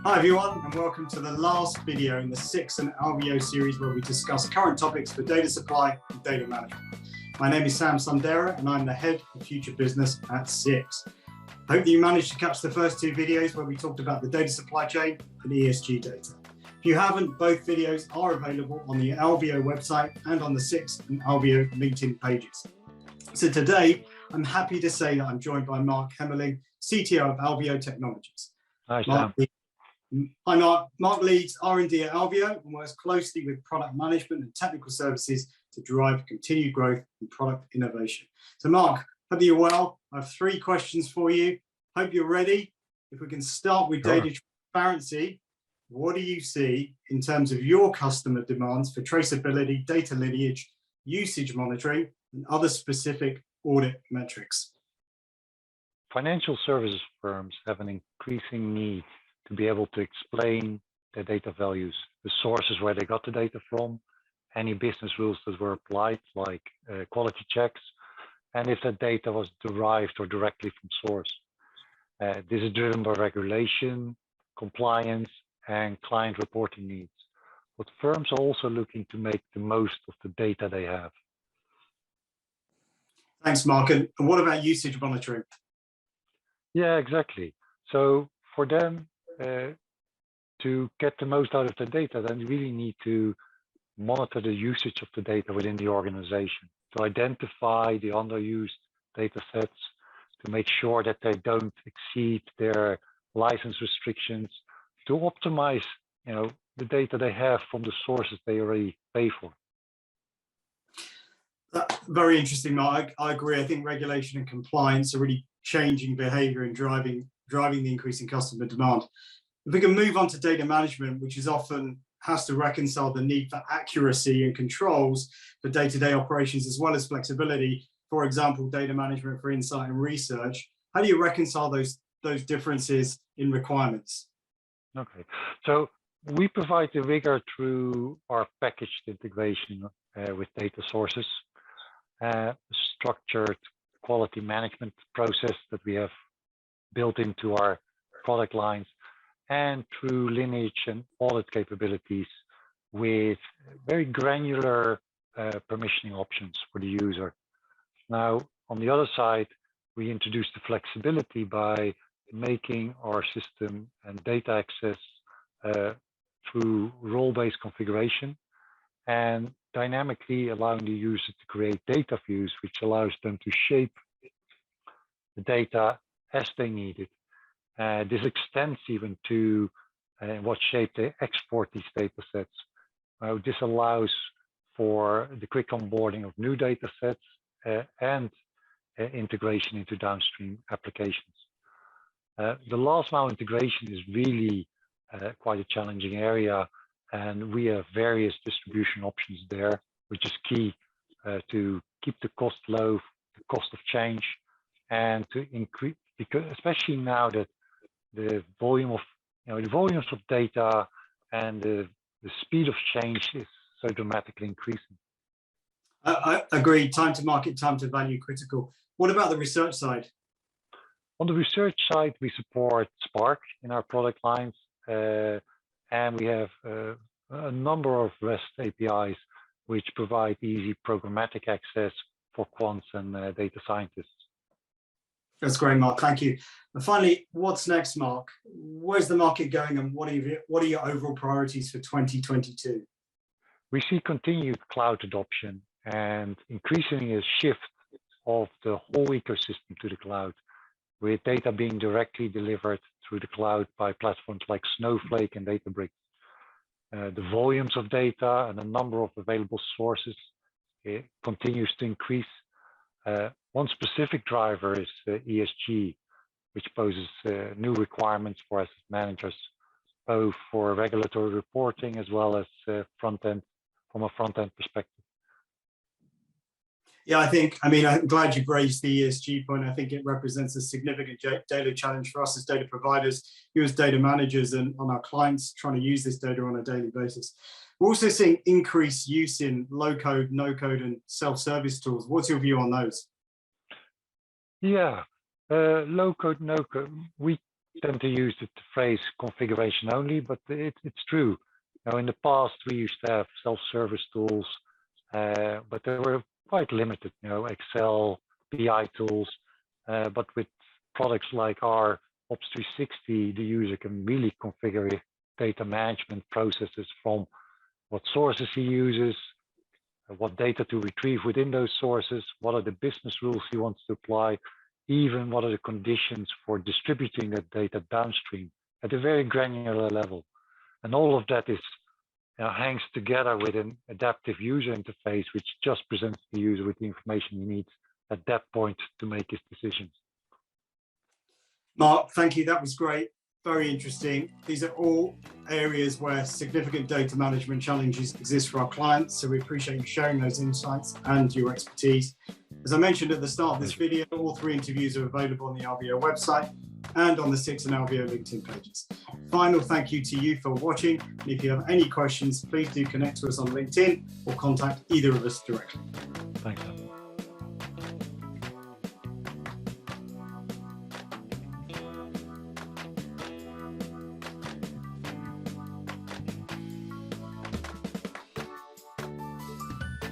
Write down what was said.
Hi everyone, and welcome to the last video in the 6 and Alveo series where we discuss current topics for data supply and data management. My name is Sam Sundera and I'm the head of future business at 6. I hope that you managed to catch the first two videos where we talked about the data supply chain and ESG data. If you haven't, both videos are available on the Alveo website and on the 6 and Alveo LinkedIn pages. So today, I'm happy to say that I'm joined by Mark Hermeling, CTO of Alveo Technologies. Hi, Sam. Hi, Mark. Mark leads R&D at Alveo and works closely with product management and technical services to drive continued growth and product innovation. So, Mark, hope you're well. I have 3 questions for you. Hope you're ready. If we can start with data transparency, what do you see in terms of your customer demands for traceability, data lineage, usage monitoring, and other specific audit metrics? Financial services firms have an increasing need to be able to explain their data values, the sources where they got the data from, any business rules that were applied, like quality checks, and if that data was derived or directly from source. This is driven by regulation, compliance, and client reporting needs. But firms are also looking to make the most of the data they have. Thanks, Mark. And what about usage monitoring? Yeah, exactly. So for them, to get the most out of the data, then you really need to monitor the usage of the data within the organization, to identify the underused data sets, to make sure that they don't exceed their license restrictions, to optimize, the data they have from the sources they already pay for. Very interesting, Mark. I agree. I think regulation and compliance are really changing behavior and driving the increase in customer demand. If we can move on to data management, which is often has to reconcile the need for accuracy and controls for day-to-day operations as well as flexibility. For example, data management for insight and research. How do you reconcile those differences in requirements? Okay, so we provide the rigor through our packaged integration with data sources, structured quality management process that we have built into our product lines, and through lineage and audit capabilities with very granular permissioning options for the user. Now, on the other side, we introduce the flexibility by making our system and data access through role-based configuration and dynamically allowing the user to create data views, which allows them to shape the data as they need it. This extends even to what shape they export these data sets. This allows for the quick onboarding of new data sets and integration into downstream applications. The last mile integration is really quite a challenging area, and we have various distribution options there, which is key to keep the cost low, the cost of change, and to increase, because especially now that the volume of the volumes of data and the speed of change is so dramatically increasing. I agree. Time to market, time to value critical. What about the research side? On the research side, we support Spark in our product lines, and we have a number of REST APIs which provide easy programmatic access for quants and data scientists. That's great, Mark. Thank you. And finally, what's next, Mark? Where's the market going, and what are your overall priorities for 2022? We see continued cloud adoption and increasingly a shift of the whole ecosystem to the cloud, with data being directly delivered through the cloud by platforms like Snowflake and Databricks. The volumes of data and the number of available sources continues to increase. One specific driver is ESG, which poses new requirements for asset managers, both for regulatory reporting as well as from a front-end perspective. Yeah, I'm glad you've raised the ESG point. I think it represents a significant data challenge for us as data providers, you as data managers, and on our clients trying to use this data on a daily basis. We're also seeing increased use in low-code, no-code, and self-service tools. What's your view on those? Yeah, low-code, no-code. We tend to use the phrase configuration only, but it's true. In the past, we used to have self-service tools, but they were quite limited, Excel, BI tools. But with products like our Ops 360, the user can really configure data management processes from what sources he uses, what data to retrieve within those sources, what are the business rules he wants to apply, even what are the conditions for distributing that data downstream at a very granular level. And all of that is hangs together with an adaptive user interface, which just presents the user with the information he needs at that point to make his decisions. Mark, thank you. That was great. Very interesting. These are all areas where significant data management challenges exist for our clients. So we appreciate you sharing those insights and your expertise. As I mentioned at the start of this video, all 3 interviews are available on the Alveo website and on the SIX and Alveo LinkedIn pages. Final thank you to you for watching. And if you have any questions, please do connect to us on LinkedIn or contact either of us directly. Thanks.